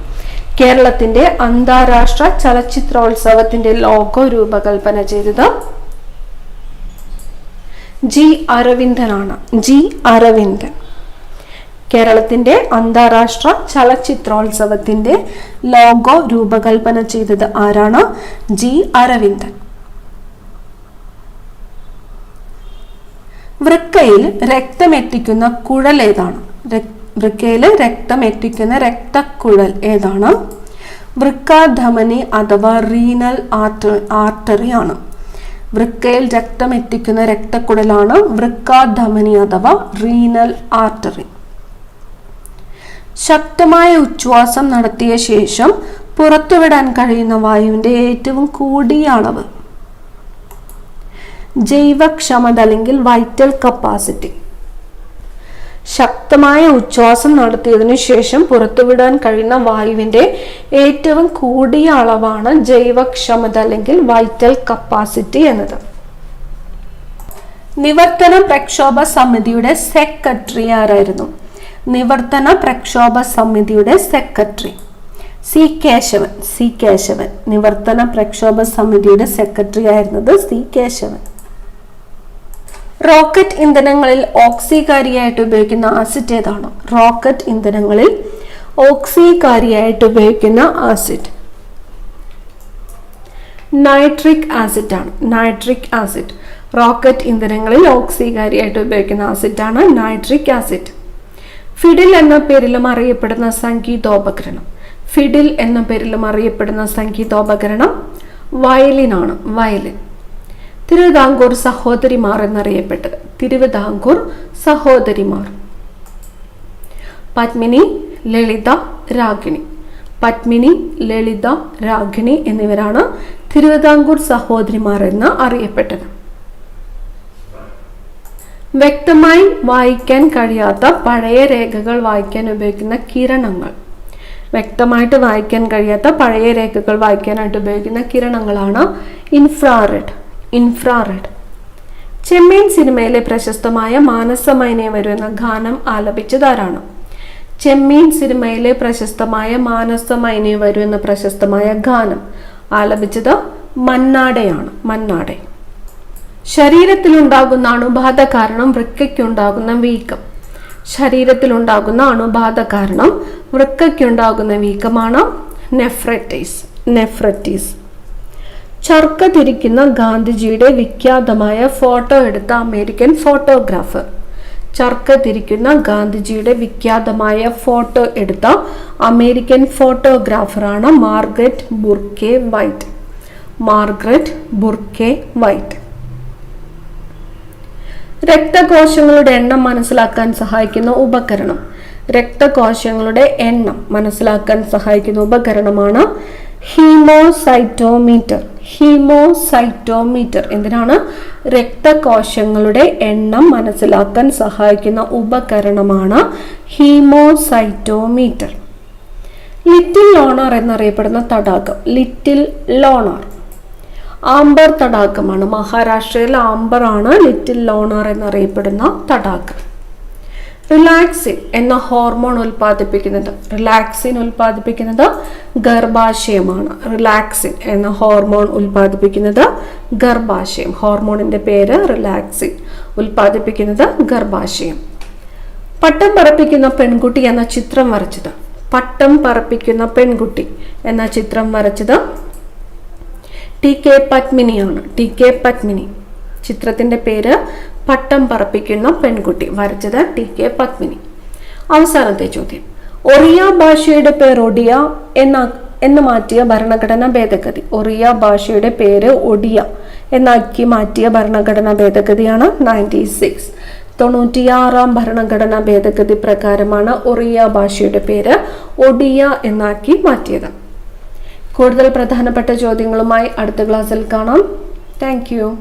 കേരളത്തിന്റെ അന്താരാഷ്ട്ര ചലച്ചിത്രോത്സവത്തിന്റെ ലോഗോ രൂപകൽപ്പന ചെയ്തത് ജി അരവിന്ദനാണ്. ജി അരവിന്ദൻ. കേരളത്തിന്റെ അന്താരാഷ്ട്ര ചലച്ചിത്രോത്സവത്തിന്റെ ലോഗോ രൂപകൽപ്പന ചെയ്തത് ആരാണ്? ജി അരവിന്ദൻ. വൃക്കയിൽ രക്തമെത്തിക്കുന്ന കുഴൽ ഏതാണ്? വൃക്കയിൽ രക്തമെത്തിക്കുന്ന രക്തക്കുഴൽ ഏതാണ്? വൃക്കാധമനി അഥവാ റീനൽ ആർട്ടറി ആണ്. വൃക്കയിൽ രക്തമെത്തിക്കുന്ന രക്തക്കുഴലാണ് വൃക്കാധമനി അഥവാ റീനൽ ആർട്ടറി. ശക്തമായ ഉച്ഛ്വാസം നടത്തിയ ശേഷം പുറത്തുവിടാൻ കഴിയുന്ന വായുവിന്റെ ഏറ്റവും കൂടിയ അളവ്? ജൈവക്ഷമത അല്ലെങ്കിൽ വൈറ്റൽ കപ്പാസിറ്റി. ശക്തമായ ഉച്ഛ്വാസം നടത്തിയതിനു ശേഷം പുറത്തുവിടാൻ കഴിയുന്ന വായുവിന്റെ ഏറ്റവും കൂടിയ അളവാണ് ജൈവക്ഷമത അല്ലെങ്കിൽ വൈറ്റൽ കപ്പാസിറ്റി എന്നത്. നിവർത്തന പ്രക്ഷോഭ സമിതിയുടെ സെക്രട്ടറി ആരായിരുന്നു? നിവർത്തന പ്രക്ഷോഭ സമിതിയുടെ സെക്രട്ടറി സി കേശവൻ. നിവർത്തന പ്രക്ഷോഭ സമിതിയുടെ സെക്രട്ടറി ആയിരുന്നത് സി കേശവൻ. റോക്കറ്റ് ഇന്ധനങ്ങളിൽ ഓക്സികാരിയായിട്ട് ഉപയോഗിക്കുന്ന ആസിഡ് ഏതാണ്? റോക്കറ്റ് ഇന്ധനങ്ങളിൽ ഓക്സികാരിയായിട്ട് ഉപയോഗിക്കുന്ന ആസിഡ് നൈട്രിക് ആസിഡ് ആണ്. നൈട്രിക് ആസിഡ് റോക്കറ്റ് ഇന്ധനങ്ങളിൽ ഓക്സികാരിയായിട്ട് ഉപയോഗിക്കുന്ന ആസിഡാണ് നൈട്രിക് ആസിഡ്. ഫിഡിൽ എന്ന പേരിലും അറിയപ്പെടുന്ന സംഗീതോപകരണം. ഫിഡിൽ എന്ന പേരിലും അറിയപ്പെടുന്ന സംഗീതോപകരണം വയലിൻ ആണ്. വയലിൻ. തിരുവിതാംകൂർ സഹോദരിമാർ എന്നറിയപ്പെട്ടത്. തിരുവിതാംകൂർ സഹോദരിമാർ. പത്മിനി, ലളിത, രാഗിണി. പത്മിനി, ലളിത, രാഗിണി എന്നിവരാണ് തിരുവിതാംകൂർ സഹോദരിമാർ എന്ന് അറിയപ്പെട്ടത്. വ്യക്തമായി വായിക്കാൻ കഴിയാത്ത പഴയ രേഖകൾ വായിക്കാൻ ഉപയോഗിക്കുന്ന കിരണങ്ങൾ. വ്യക്തമായിട്ട് വായിക്കാൻ കഴിയാത്ത പഴയ രേഖകൾ വായിക്കാനായിട്ട് ഉപയോഗിക്കുന്ന കിരണങ്ങളാണ് ഇൻഫ്രാറെഡ്. ഇൻഫ്രാറെഡ്. ചെമ്മീൻ സിനിമയിലെ പ്രശസ്തമായ മാനസമൈനേ വരൂ എന്ന ഗാനം ആലപിച്ചതാരാണ്? ചെമ്മീൻ സിനിമയിലെ പ്രശസ്തമായ മാനസമൈനേ വരൂ എന്ന പ്രശസ്തമായ ഗാനം ആലപിച്ചത് മന്നാടെയാണ്. മന്നാടെ. ശരീരത്തിലുണ്ടാകുന്ന അണുബാധ കാരണം വൃക്കയ്ക്കുണ്ടാകുന്ന വീക്കം. ശരീരത്തിലുണ്ടാകുന്ന അണുബാധ കാരണം വൃക്കയ്ക്കുണ്ടാകുന്ന വീക്കമാണ് നെഫ്രൈറ്റിസ്. നെഫ്രൈറ്റിസ്. ചർക്ക തിരിക്കുന്ന ഗാന്ധിജിയുടെ വിഖ്യാതമായ ഫോട്ടോ എടുത്ത അമേരിക്കൻ ഫോട്ടോഗ്രാഫർ. ചർക്ക തിരിക്കുന്ന ഗാന്ധിജിയുടെ വിഖ്യാതമായ ഫോട്ടോ എടുത്ത അമേരിക്കൻ ഫോട്ടോഗ്രാഫറാണ് Margaret Bourke White. Margaret Bourke White. രക്തകോശങ്ങളുടെ എണ്ണം മനസ്സിലാക്കാൻ സഹായിക്കുന്ന ഉപകരണം. രക്തകോശങ്ങളുടെ എണ്ണം മനസ്സിലാക്കാൻ സഹായിക്കുന്ന ഉപകരണമാണ് ഹീമോസൈറ്റോമീറ്റർ. ഹീമോസൈറ്റോമീറ്റർ. എന്തിനാണ്? രക്തകോശങ്ങളുടെ എണ്ണം മനസ്സിലാക്കാൻ സഹായിക്കുന്ന ഉപകരണമാണ് ഹീമോസൈറ്റോമീറ്റർ. ലിറ്റിൽ ലോണർ എന്നറിയപ്പെടുന്ന തടാകം. Little loner. ആംബർ തടാകമാണ്. മഹാരാഷ്ട്രയിൽ ആംബർ ആണ് ലിറ്റിൽ ലോണർ എന്നറിയപ്പെടുന്ന തടാകം. റിലാക്സിൻ എന്ന ഹോർമോൺ ഉൽപ്പാദിപ്പിക്കുന്നത്. റിലാക്സിൻ ഉൽപ്പാദിപ്പിക്കുന്നത് ഗർഭാശയമാണ്. റിലാക്സിൻ എന്ന ഹോർമോൺ ഉൽപ്പാദിപ്പിക്കുന്നത് ഗർഭാശയം. ഹോർമോണിന്റെ പേര് റിലാക്സിൻ. ഉൽപ്പാദിപ്പിക്കുന്നത് ഗർഭാശയം. പട്ടം പറപ്പിക്കുന്ന പെൺകുട്ടി എന്ന ചിത്രം വരച്ചത്. പട്ടം പറപ്പിക്കുന്ന പെൺകുട്ടി എന്ന ചിത്രം വരച്ചത് ടി.കെ. പത്മിനിയാണ്. ടി.കെ. പത്മിനി. ചിത്രത്തിന്റെ പേര് പട്ടം പറപ്പിക്കുന്ന പെൺകുട്ടി. വരച്ചത് ടി.കെ. പത്മിനി. അവസാനത്തെ ചോദ്യം. ഒറിയ ഭാഷയുടെ പേര് ഒഡിയ എന്ന് മാറ്റിയ ഭരണഘടനാ ഭേദഗതി. ഒറിയ ഭാഷയുടെ പേര് ഒഡിയ എന്നാക്കി മാറ്റിയ ഭരണഘടനാ ഭേദഗതിയാണ് 96. 96-ാം ഭരണഘടനാ ഭേദഗതി പ്രകാരമാണ് ഒറിയ ഭാഷയുടെ പേര് ഒഡിയ എന്നാക്കി മാറ്റിയത്. കൂടുതൽ പ്രധാനപ്പെട്ട ചോദ്യങ്ങളുമായി അടുത്ത ക്ലാസ്സിൽ കാണാം. Thank you.